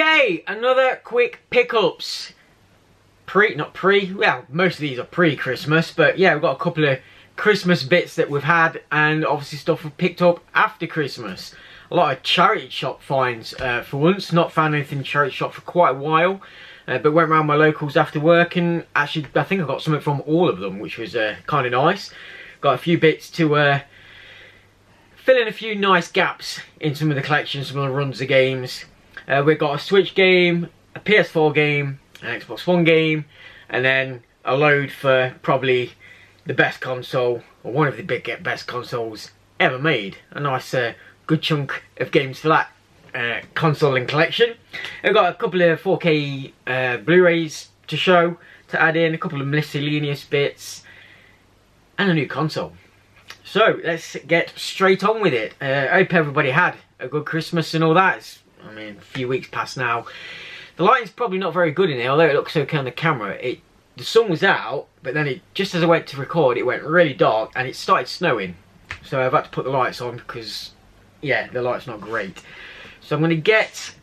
Okay, another quick pickups. Well, most of these are pre-Christmas, but yeah, we've got a couple of Christmas bits that we've had, and obviously stuff we've picked up after Christmas. A lot of charity shop finds for once. Not found anything in charity shop for quite a while, but went around my locals after work, and actually I think I got something from all of them, which was kind of nice. Got a few bits to fill in a few nice gaps in some of the collections, some of the runs of games. We've got a Switch game, a PS4 game, an Xbox One game, and then a load for probably the best console, or one of the best consoles ever made. A nice good chunk of games for that console and collection. I've got a couple of 4K Blu-rays to show, to add in, a couple of miscellaneous bits, and a new console. So let's get straight on with it. I hope everybody had a good Christmas and all that. I mean, a few weeks past now. The lighting's probably not very good in here, although it looks okay on the camera. The sun was out, but then just as I went to record, it went really dark and it started snowing. So I've had to put the lights on because, yeah, the light's not great. So I'm going to get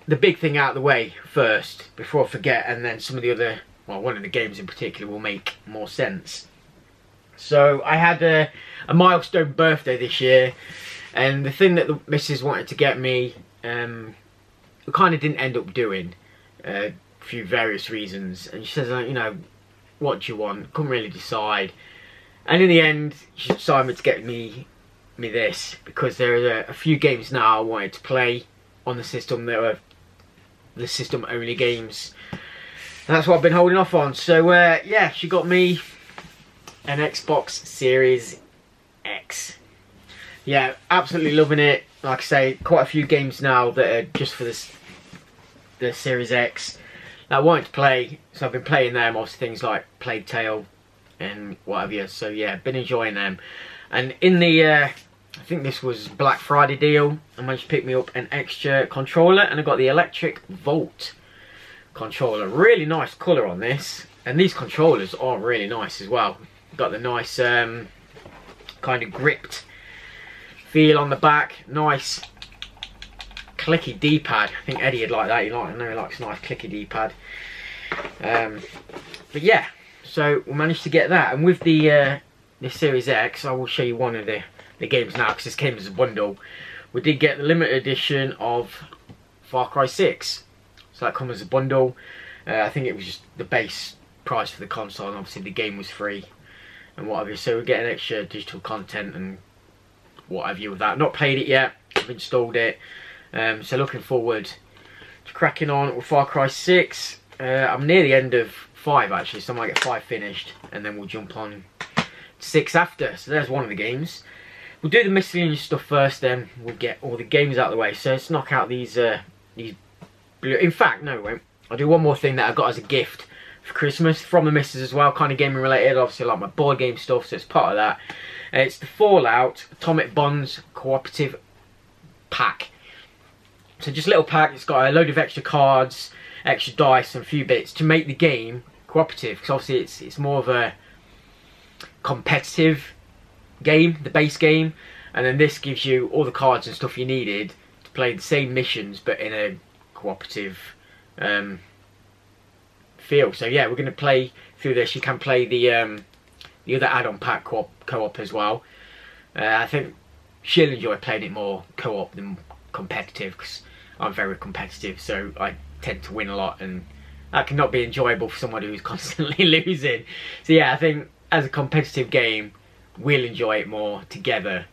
the big thing out of the way first, before I forget, and then some of the other, well, one of the games in particular will make more sense. So I had a milestone birthday this year, and the thing that the missus wanted to get me, we kind of didn't end up doing, for various reasons. And she says, you know, what do you want? Couldn't really decide. And in the end, she decided to get me this, because there are a few games now I wanted to play on the system that were the system only games. And that's what I've been holding off on. So yeah, she got me an Xbox Series X. Yeah, absolutely loving it. Like I say, quite a few games now that are just for the Series X that I wanted to play, so I've been playing them. Obviously things like Plague Tale and what have you. So yeah, been enjoying them. And in the I think this was Black Friday deal, I managed to pick me up an extra controller, and I got the Electric Volt controller. Really nice colour on this, and these controllers are really nice as well. Got the nice kind of gripped feel on the back. Nice clicky D-pad. I think Eddie would like that. I know he likes a nice clicky D-pad. But yeah, so we managed to get that. And with the Series X, I will show you one of the games now, because this came as a bundle. We did get the limited edition of Far Cry 6. So that comes as a bundle. I think it was just the base price for the console, and obviously the game was free and what have you. So we're getting extra digital content and what have you with that. Not played it yet, I've installed it. So looking forward to cracking on with Far Cry 6. I'm near the end of 5 actually, so I might get 5 finished, and then we'll jump on 6 after. So there's one of the games. We'll do the miscellaneous stuff first, then we'll get all the games out of the way. So let's knock out these blue. In fact, no, we won't. I'll do one more thing that I got as a gift for Christmas from the missus as well, kind of gaming related. Obviously I like my board game stuff, so it's part of that. It's the Fallout Atomic Bonds Cooperative Pack. So just a little pack. It's got a load of extra cards, extra dice, and a few bits to make the game cooperative, because obviously it's more of a competitive game, the base game, and then this gives you all the cards and stuff you needed to play the same missions but in a cooperative feel. So yeah, we're going to play through this. You can play the other add-on pack co-op as well. I think she'll enjoy playing it more co-op than competitive, because I'm very competitive, so I tend to win a lot, and that cannot be enjoyable for somebody who's constantly losing. So yeah, I think as a competitive game, we'll enjoy it more together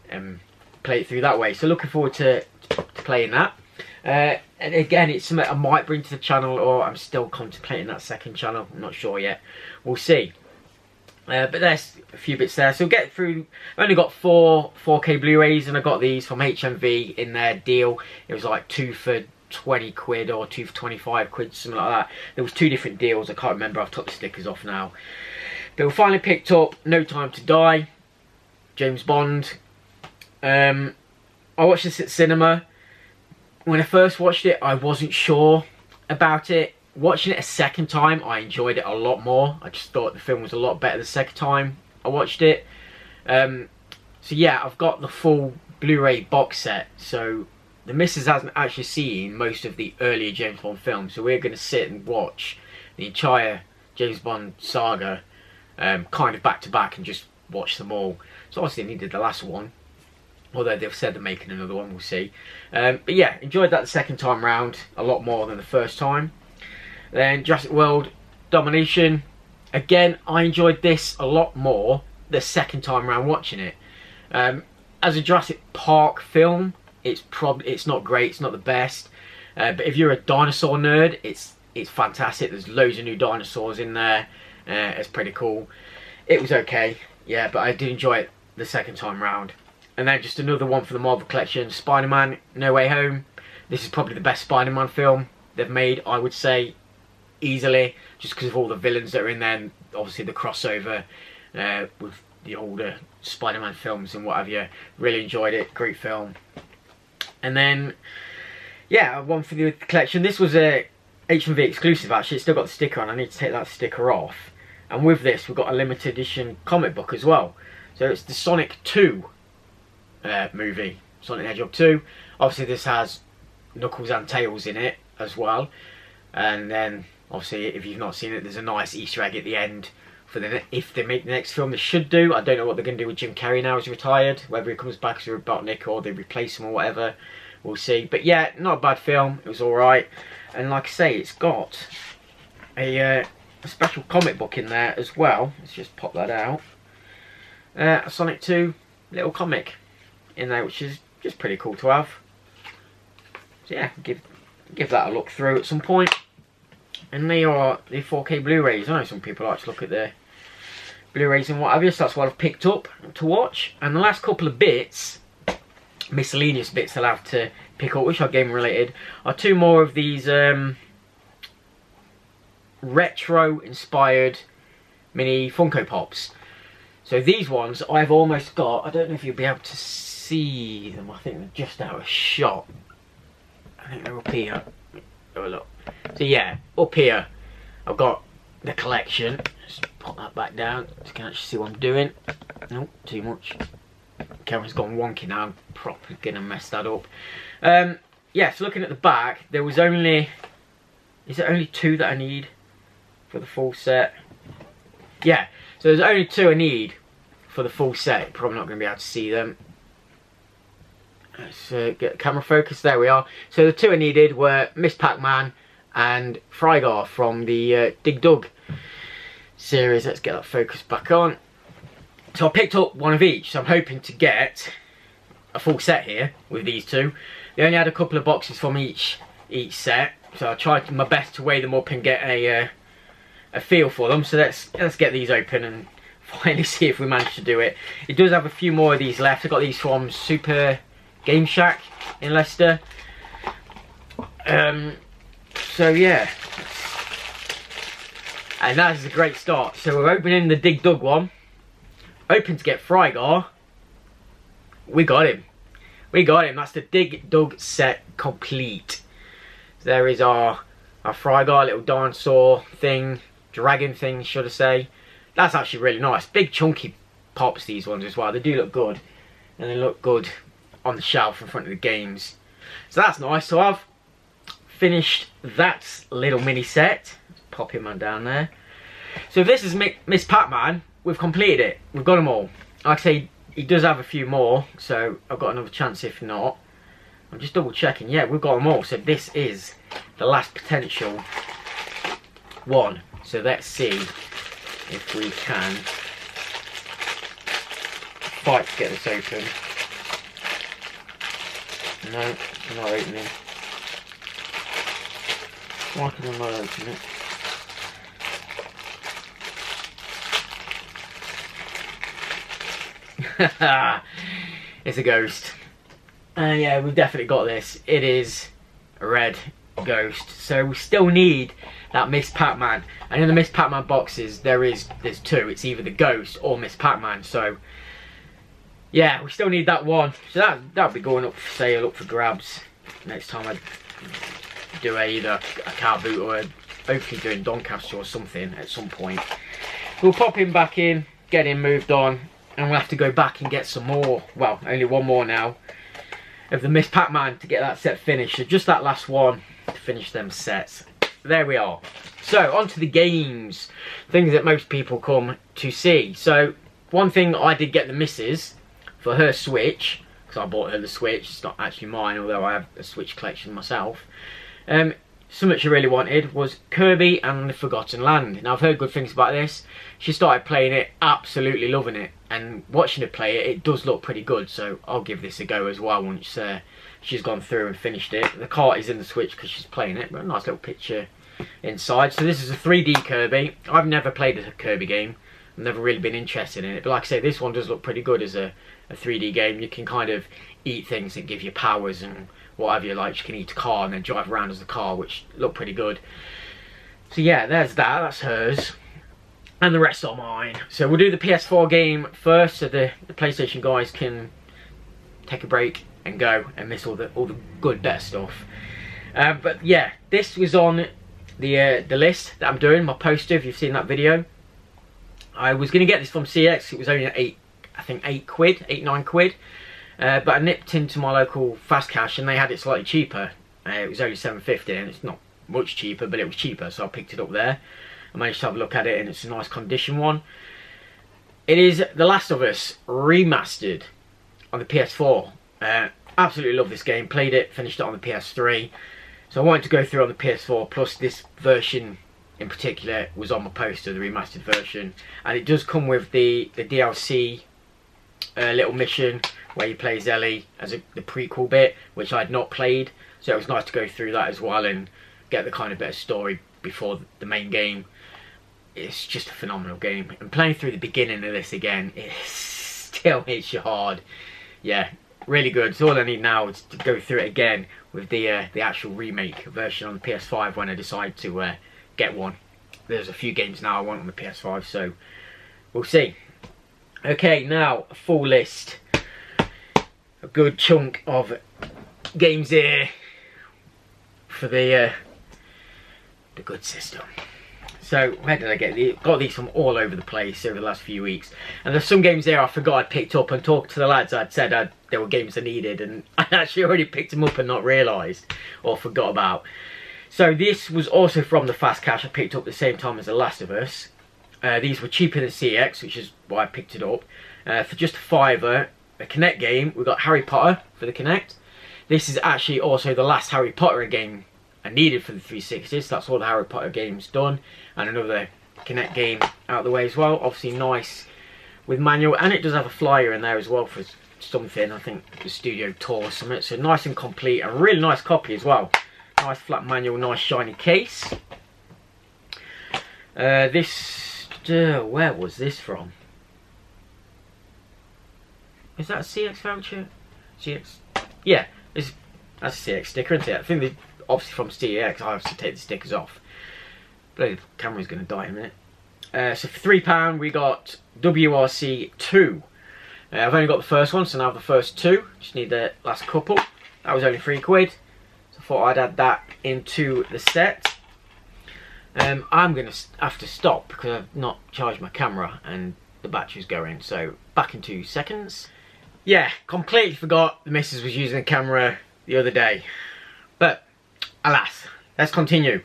and play it through that way. So looking forward to playing that. And again, it's something I might bring to the channel, or I'm still contemplating that second channel. I'm not sure yet. We'll see. But there's a few bits there. So we'll get through. I've only got 4K Blu-rays, and I got these from HMV in their deal. It was like 2 for 20 quid or 2 for 25 quid, something like that. There was 2 different deals. I can't remember. I've took the stickers off now. But we finally picked up No Time to Die, James Bond. I watched this at cinema. When I first watched it, I wasn't sure about it. Watching it a second time, I enjoyed it a lot more. I just thought the film was a lot better the second time I watched it. So yeah, I've got the full Blu-ray box set. So the missus hasn't actually seen most of the earlier James Bond films, so we're going to sit and watch the entire James Bond saga kind of back to back and just watch them all. So obviously they needed the last one, although they've said they're making another one, we'll see. But yeah, enjoyed that the second time round a lot more than the first time. Then Jurassic World Domination. Again, I enjoyed this a lot more the second time round watching it. As a Jurassic Park film, it's not great, it's not the best. But if you're a dinosaur nerd, it's fantastic. There's loads of new dinosaurs in there. It's pretty cool. It was okay, yeah, but I did enjoy it the second time round. And then just another one for the Marvel collection, Spider-Man No Way Home. This is probably the best Spider-Man film they've made, I would say, easily, just because of all the villains that are in there, and obviously the crossover with the older Spider-Man films and what have you. Really enjoyed it, great film. And then, yeah, one for the collection. This was a HMV exclusive, actually. It's still got the sticker on. I need to take that sticker off. And with this, we've got a limited edition comic book as well. So it's the Sonic 2 movie, Sonic the Hedgehog 2. Obviously this has Knuckles and Tails in it as well. And then, obviously, if you've not seen it, there's a nice Easter egg at the end for if they make the next film. They should do. I don't know what they're going to do with Jim Carrey now he's retired. Whether he comes back as a Robotnik or they replace him or whatever, we'll see. But yeah, not a bad film. It was alright. And like I say, it's got a special comic book in there as well. Let's just pop that out. A Sonic 2 little comic in there, which is just pretty cool to have. So yeah, give that a look through at some point. And they are the 4K Blu-rays. I know some people like to look at their Blu-rays and what have you, so that's what I've picked up to watch. And the last couple of bits, miscellaneous bits I'll have to pick up, which are game related, are two more of these retro inspired mini Funko Pops. So these ones I've almost got. I don't know if you'll be able to see them. I think they're just out of shot. I think they're up here. Have a look. So yeah, up here I've got the collection. Just put that back down so you can actually see what I'm doing. Nope, too much. Camera's gone wonky now. I'm probably gonna mess that up. Yeah, so looking at the back, there was only... Is there only two that I need for the full set? Yeah, so there's only two I need for the full set. Probably not going to be able to see them. Let's get camera focus. There we are. So the two I needed were Miss Pac-Man and Frygar from the Dig Dug series. Let's get that focus back on. So I picked up one of each. So I'm hoping to get a full set here with these two. They only had a couple of boxes from each set. So I tried my best to weigh them up and get a feel for them. So let's get these open and finally see if we manage to do it. It does have a few more of these left. I got these from Super Game Shack in Leicester. So yeah, and that is a great start. So we're opening the Dig Dug one. Hoping to get Frygar. We got him. We got him. That's the Dig Dug set complete. So there is our Frygar, little dinosaur thing, dragon thing, should I say. That's actually really nice. Big chunky pops, these ones as well. They do look good. And they look good on the shelf in front of the games. So that's nice. So I've finished that little mini set. Let's pop him on down there. So if this is Miss Pac-Man, we've completed it. We've got them all. Like I say, he does have a few more, so I've got another chance if not. I'm just double checking. Yeah, we've got them all. So this is the last potential one. So let's see if we can fight to get this open. No, I'm not opening. Why can I not open it? It's a ghost. And yeah, we've definitely got this. It is a red ghost. So we still need that Miss Pac-Man. And in the Miss Pac-Man boxes, there's two. It's either the ghost or Miss Pac-Man. So yeah, we still need that one. So that'll be going up for sale, up for grabs next time I do either a car boot or hopefully doing Doncaster or something at some point. We'll pop him back in, get him moved on, and we'll have to go back and get some more. Well, only one more now. of the Miss Pac-Man to get that set finished. So just that last one to finish them sets. There we are. So on to the games, things that most people come to see. So one thing I did get the missus for her Switch, because I bought her the Switch. It's not actually mine, although I have a Switch collection myself. Something she really wanted was Kirby and the Forgotten Land. Now I've heard good things about this. She started playing it, absolutely loving it, and watching her play it, it does look pretty good, so I'll give this a go as well once she's gone through and finished it. The cart is in the Switch because she's playing it, but a nice little picture inside. So this is a 3D Kirby. I've never played a Kirby game. I've never really been interested in it, but like I say, this one does look pretty good as a 3D game. You can kind of eat things that give you powers and whatever you like. You can eat a car and then drive around as a car, which look pretty good. So yeah, there's that. That's hers. And the rest are mine. So we'll do the PS4 game first, so the PlayStation guys can take a break and go and miss all the good, better stuff. But yeah, this was on the list that I'm doing, my poster, if you've seen that video. I was going to get this from CX. It was only eight quid, 9 quid. But I nipped into my local fast cash and they had it slightly cheaper. It was only £7.50 and it's not much cheaper, but it was cheaper, so I picked it up there. I managed to have a look at it and it's a nice condition one. It is The Last of Us remastered on the PS4. Absolutely love this game. Played it, finished it on the PS3. So I wanted to go through on the PS4, plus this version in particular was on my poster, the remastered version. And it does come with the DLC little mission where you play as Ellie as the prequel bit, which I'd not played. So it was nice to go through that as well and get the kind of better story before the main game. It's just a phenomenal game. And playing through the beginning of this again, it still hits you hard. Yeah, really good. So all I need now is to go through it again with the actual remake version on the PS5 when I decide to get one. There's a few games now I want on the PS5, so we'll see. Okay, now a full list. A good chunk of games here for the good system. So where did I get these? Got these from all over the place over the last few weeks. And there's some games there I forgot I'd picked up, and talked to the lads, I'd said there were games I needed, and I actually already picked them up and not realised or forgot about. So this was also from the fast cash I picked up at the same time as The Last of Us. These were cheaper than CX, which is why I picked it up. For just £5, a Kinect game. We got Harry Potter for the Kinect. This is actually also the last Harry Potter game I needed for the 360, so that's all the Harry Potter games done. And another Kinect game out of the way as well. Obviously nice with manual, and it does have a flyer in there as well for something, I think the studio tour or something. So nice and complete, a really nice copy as well. Nice flat manual, nice shiny case. Where was this from? Is that a CX voucher? CX? Yeah, that's a CX sticker, isn't it? I think they're obviously from CX. I obviously take the stickers off. Bloody camera's going to die in a minute. So for £3 we got WRC 2. I've only got the first one, so now I have the first two. Just need the last couple. That was only £3. So I thought I'd add that into the set. I'm going to have to stop because I've not charged my camera and the battery's going. So back in 2 seconds. Yeah, completely forgot the missus was using the camera the other day. But alas, let's continue.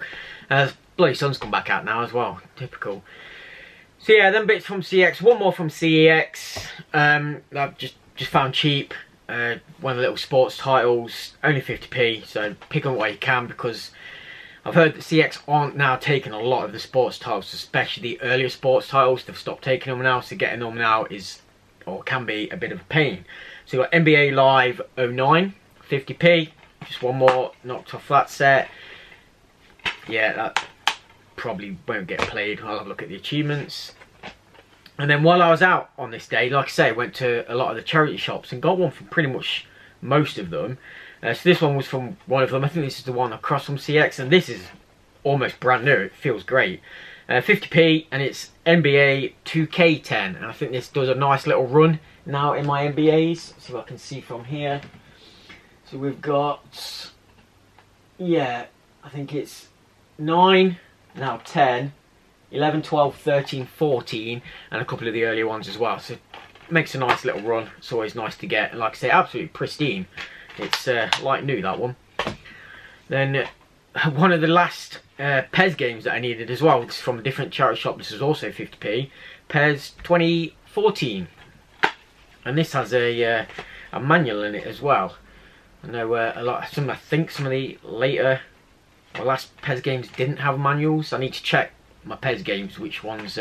Bloody sun's come back out now as well. Typical. So yeah, then bits from CX. One more from CEX. I've just found cheap. One of the little sports titles, only 50p. So pick them while you can, because I've heard that CX aren't now taking a lot of the sports titles, especially the earlier sports titles. They've stopped taking them now, so getting them now is, or can be, a bit of a pain. So you've got NBA Live 09, 50p. Just one more knocked off that set. Yeah, that probably won't get played. I'll have a look at the achievements. And then while I was out on this day, like I say, I went to a lot of the charity shops and got one from pretty much most of them. So this one was from one of them. I think this is the one across from CX, and this is almost brand new. It feels great. 50p, and it's NBA 2K10, and I think this does a nice little run now in my NBAs. See if I can see from here. So we've got, yeah, I think it's 9, now 10, 11, 12, 13, 14, and a couple of the earlier ones as well. So it makes a nice little run. It's always nice to get, and like I say, absolutely pristine It's like new, that one. Then one of the last Pez games that I needed as well, this is from a different charity shop, this is also 50p, Pez 2014. And this has a manual in it as well. I know I think some of the later or last Pez games didn't have manuals. I need to check my Pez games which ones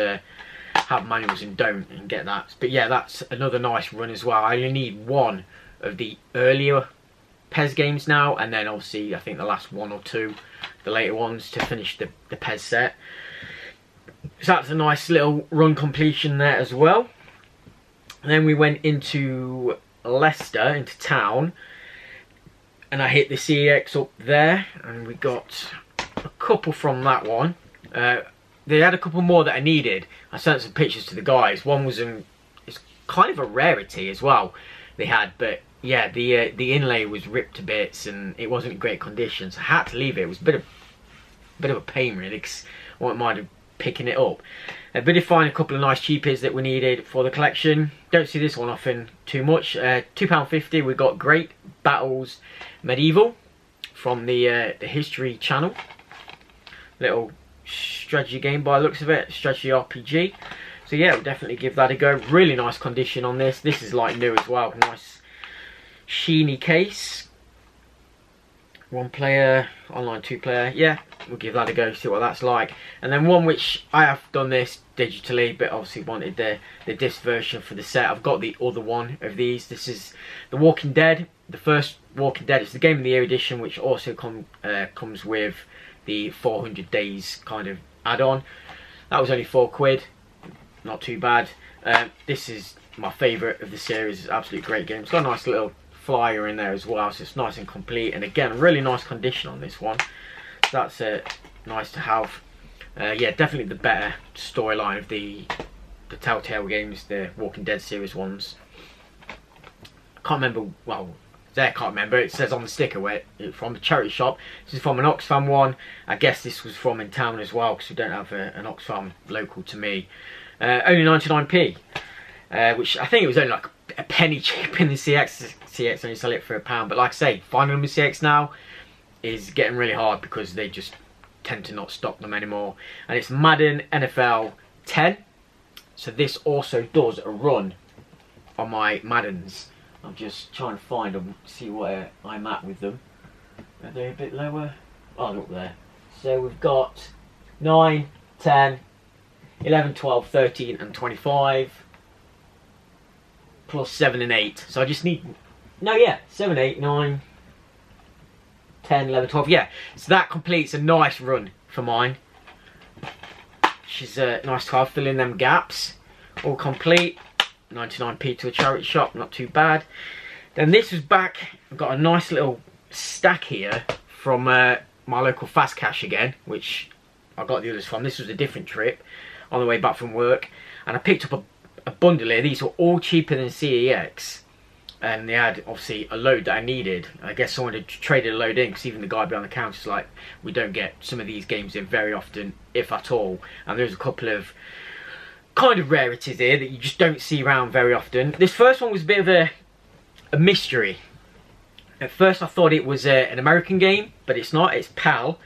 have manuals and don't, and get that. But yeah, that's another nice run as well. I only need one of the earlier Pez games now, and then obviously I think the last one or two, the later ones, to finish the Pez set. So that's a nice little run completion there as well. And then we went into Leicester, into town, and I hit the CEX up there, and we got a couple from that one. They had a couple more that I needed. I sent some pictures to the guys. One was it's kind of a rarity as well they had, but yeah, the inlay was ripped to bits and it wasn't in great condition, so I had to leave it. It was a bit of a pain really, because I wouldn't mind picking it up. But did find a couple of nice cheapies that we needed for the collection. Don't see this one often too much. £2.50. We got Great Battles Medieval from the History channel. Little strategy game by the looks of it, strategy RPG. So yeah, we'll definitely give that a go. Really nice condition on this. This is like new as well. Nice sheeny case. 1 player, online 2 player. Yeah, we'll give that a go, see what that's like. And then one which I have done this digitally, but obviously wanted the disc version for the set. I've got the other one of these. This is The Walking Dead, the first Walking Dead. It's the Game of the Year edition, which also comes with the 400 days kind of add-on. That was only £4, not too bad. This is my favourite of the series. It's an absolutely great game. It's got a nice little flyer in there as well, so it's nice and complete, and again really nice condition on this one. So that's nice to have. Yeah, definitely the better storyline of the Telltale games, the Walking Dead series ones. I can't remember, well, I can't remember, it says on the sticker where it's from a charity shop. This is from an Oxfam one. I guess this was from in town as well, because we don't have an Oxfam local to me. Only 99p, which I think it was only like a penny cheap in the CX. CX only sell it for £1, but like I say, finding them in CX now is getting really hard because they just tend to not stock them anymore. And it's Madden NFL 10, so this also does a run on my Maddens. I'm just trying to find them, see where I'm at with them. Are they a bit lower? Oh, look there. So we've got 9, 10, 11, 12, 13 and 25 plus 7 and 8. So I just need, no, yeah, 7, 8, 9, 10, 11, 12, yeah. So that completes a nice run for mine. She's nice to have, fill in them gaps. All complete. 99p to a charity shop, not too bad. Then this was back, I've got a nice little stack here from my local fast cash again, which I got the others from. This was a different trip on the way back from work, and I picked up a bundle here. These were all cheaper than CEX, and they had obviously a load that I needed. I guess someone had traded a load in, because even the guy behind the counter is like, we don't get some of these games in very often, if at all. And there's a couple of kind of rarities here that you just don't see around very often. This first one was a bit of a mystery. At first I thought it was an American game, but it's not, it's PAL.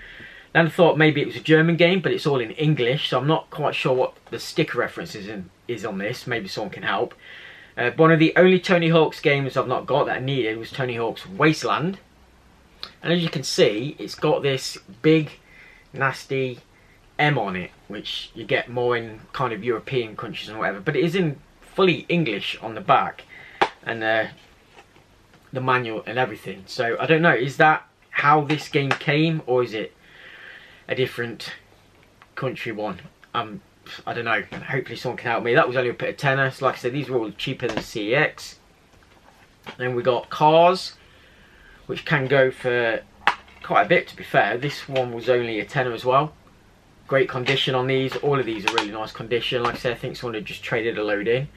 Then I thought maybe it was a German game, but it's all in English, so I'm not quite sure what the sticker reference is on this. Maybe someone can help. One of the only Tony Hawk's games I've not got that I needed was Tony Hawk's Wasteland. And as you can see, it's got this big, nasty M on it, which you get more in kind of European countries and whatever, but it is in fully English on the back, and the manual and everything. So I don't know, is that how this game came, or is it a different country one? I don't know, hopefully someone can help me. That was only a bit of tenner, so like I said, these were all cheaper than CEX. Then we got Cars, which can go for quite a bit, to be fair. This one was only a tenner as well. Great condition on these. All of these are really nice condition. Like I said, I think someone had just traded a load in.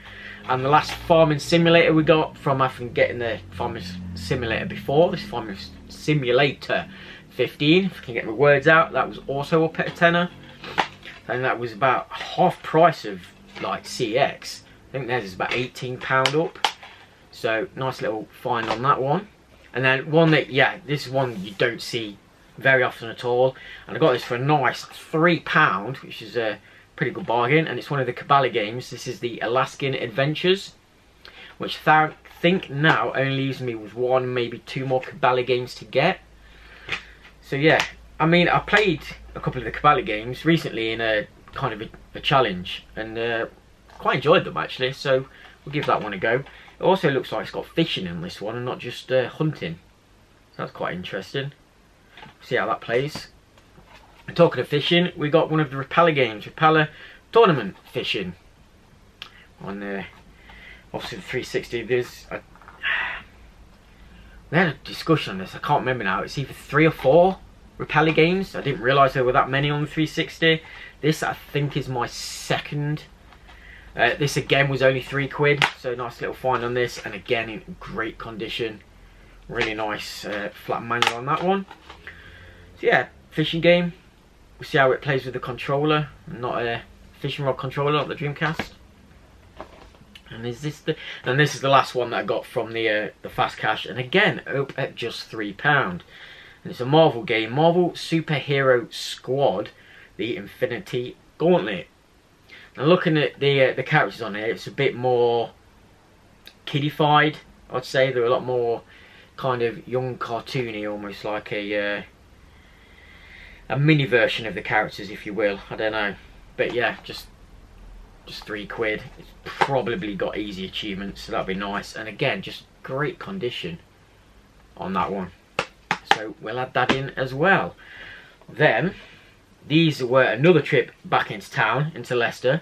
And the last Farming Simulator we got from after getting the Farming Simulator before, this Farming Simulator 15, if I can get my words out, that was also up at a tenner. And that was about half price of like CX. I think theirs is about £18 up. So nice little find on that one. And then one that, yeah, this is one you don't see very often at all. And I got this for a nice £3, which is a pretty good bargain. And it's one of the Kabbalah games. This is the Alaskan Adventures, which I think now only leaves me with one, maybe two more Kabbalah games to get. So yeah, I mean, I played a couple of the Kabbalah games recently in a kind of a challenge, and quite enjoyed them actually. So we'll give that one a go. It also looks like it's got fishing in this one and not just hunting. So that's quite interesting. See how that plays. And talking of fishing, we got one of the Repeller games, Repeller Tournament Fishing. On obviously the 360. We had a discussion on this, I can't remember now. It's either 3 or 4 Repeller games. I didn't realise there were that many on the 360. This I think is my second. This again was only £3, so nice little find on this, and again in great condition. Really nice flat manual on that one. So yeah, fishing game. We'll see how it plays with the controller, not a fishing rod controller, not the Dreamcast. And this is the last one that I got from the fast cash, and again up at just £3. And it's a Marvel game, Marvel Superhero Squad, the Infinity Gauntlet. Now looking at the characters on here, it's a bit more kiddified, I'd say. They're a lot more kind of young, cartoony, almost like a mini version of the characters, if you will. I don't know, but yeah, just £3. It's probably got easy achievements, so that'd be nice. And again, just great condition on that one. So we'll add that in as well. Then these were another trip back into town, into Leicester.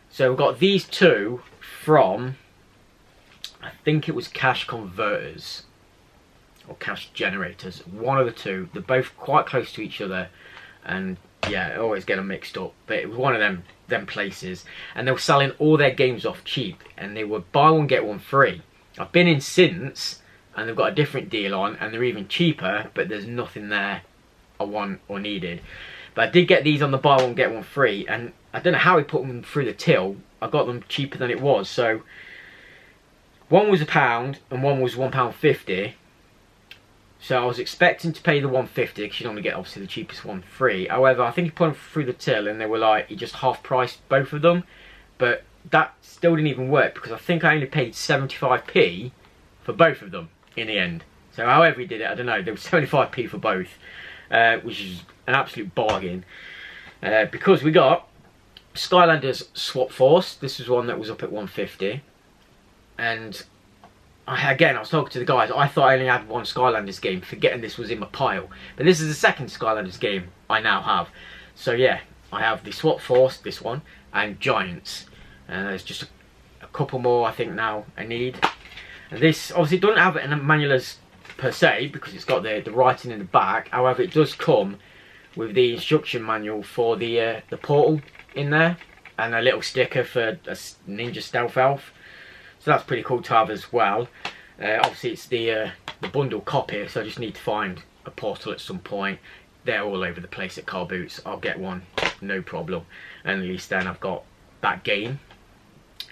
So we've got these two from, I think it was Cash Converters or Cash Generators, one of the two. They're both quite close to each other, and yeah, I always get them mixed up, but it was one of them places, and they were selling all their games off cheap, and they were buy one get one free. I've been in since, and they've got a different deal on, and they're even cheaper, but there's nothing there I want or needed. But I did get these on the buy one get one free, and I don't know how he put them through the till. I got them cheaper than it was. So one was £1 and one was £1.50. So I was expecting to pay the £1.50 because you normally get obviously the cheapest one free. However, I think he put them through the till and they were like, he just half priced both of them. But that still didn't even work because I think I only paid 75p for both of them in the end. So however he did it, I don't know, there was 75p for both, which is an absolute bargain. Because we got Skylanders Swap Force. This was one that was up at 150, and again, I was talking to the guys, I thought I only had one Skylanders game, forgetting this was in my pile. But this is the second Skylanders game I now have. So yeah, I have the Swap Force, this one, and Giants. There's just a couple more I think now I need. And this obviously doesn't have a manual as per se, because it's got the writing in the back. However, it does come with the instruction manual for the portal in there, and a little sticker for a Ninja Stealth Elf. So that's pretty cool to have as well. Obviously it's the bundle copy, so I just need to find a portal at some point. They're all over the place at car boots. I'll get one, no problem. And at least then I've got that game.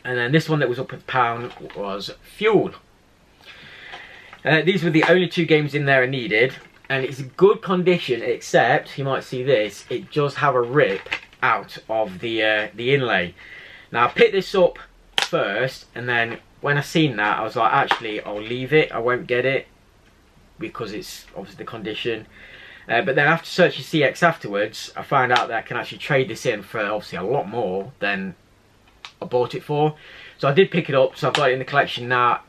And then this one that was up at £1 was Fuel. These were the only two games in there I needed, and it's in good condition, except you might see this, it does have a rip out of the inlay. Now I picked this up first, and then when I seen that I was like, actually I'll leave it, I won't get it because it's obviously the condition. But then after searching CX afterwards, I found out that I can actually trade this in for obviously a lot more than I bought it for. So I did pick it up, so I've got it in the collection now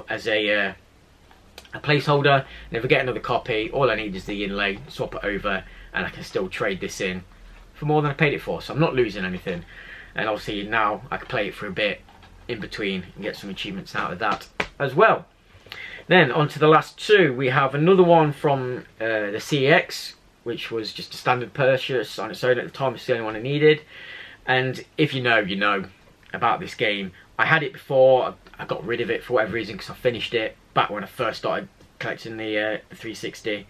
as a placeholder. And if I get another copy, all I need is the inlay, swap it over, and I can still trade this in for more than I paid it for, so I'm not losing anything. And obviously now I can play it for a bit in between and get some achievements out of that as well. Then on to the last two, we have another one from the CEX, which was just a standard purchase on its own at the time. It's the only one I needed. And if you know, you know about this game. I had it before, I got rid of it for whatever reason because I finished it back when I first started collecting the 360.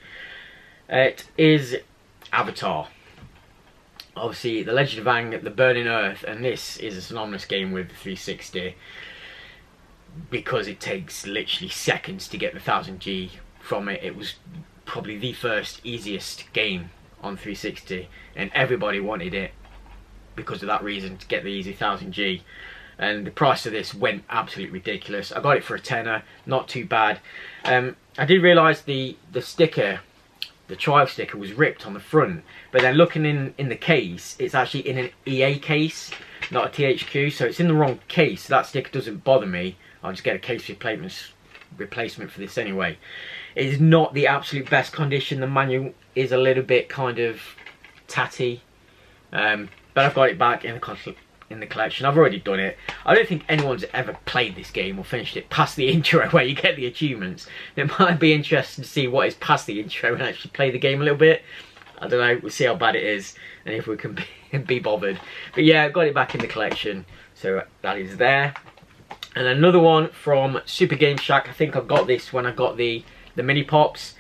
It is Avatar. Obviously, The Legend of Aang, The Burning Earth, and this is a synonymous game with the 360 because it takes literally seconds to get the 1000G from it. It was probably the first easiest game on 360, and everybody wanted it because of that reason, to get the easy 1000G. And the price of this went absolutely ridiculous. I got it for a tenner, not too bad. I did realise the sticker, the trial sticker, was ripped on the front, but then looking in the case, it's actually in an EA case, not a THQ, so it's in the wrong case. That sticker doesn't bother me. I'll just get a case replacement for this anyway. It is not the absolute best condition. The manual is a little bit kind of tatty, but I've got it back in the collection. I've already done it. I don't think anyone's ever played this game or finished it past the intro where you get the achievements. It might be interesting to see what is past the intro and actually play the game a little bit. I don't know, we'll see how bad it is and if we can be bothered. But yeah, I've got it back in the collection, so that is there. And another one from Super Game Shack. I think I got this when I got the mini pops.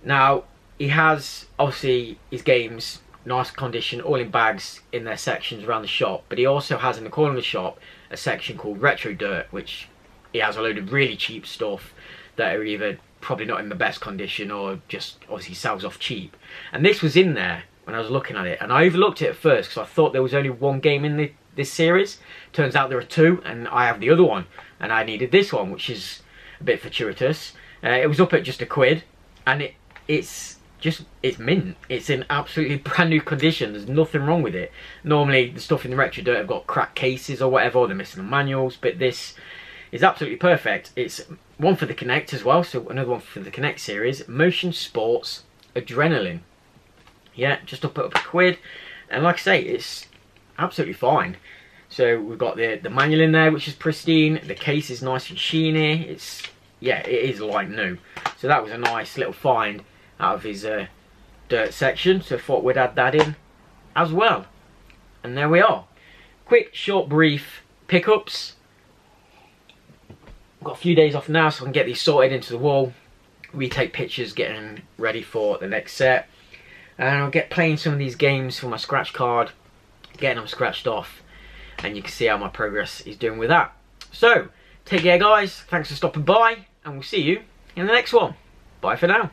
Now, he has obviously his games nice condition, all in bags in their sections around the shop, but he also has in the corner of the shop a section called Retro Dirt, which he has a load of really cheap stuff that are either probably not in the best condition or just obviously sells off cheap. And this was in there when I was looking at it, and I overlooked it at first because I thought there was only one game in this series. Turns out there are two, and I have the other one, and I needed this one, which is a bit fortuitous. It was up at just £1, and it's mint. It's in absolutely brand new condition. There's nothing wrong with it. Normally the stuff in the Retro Dirt have got cracked cases or whatever, or they're missing the manuals, but this is absolutely perfect. It's one for the Kinect as well, so another one for the Kinect series. Motion Sports Adrenaline. Yeah, just up at £1, and like I say, it's absolutely fine. So we've got the manual in there, which is pristine. The case is nice and sheeny. It's, yeah, it is like new. So that was a nice little find out of his dirt section, so I thought we'd add that in as well. And there we are. Quick, short, brief pickups. I've got a few days off now, so I can get these sorted into the wall, retake pictures, getting ready for the next set. And I'll get playing some of these games for my scratch card, getting them scratched off, and you can see how my progress is doing with that. So, take care guys, thanks for stopping by, and we'll see you in the next one. Bye for now.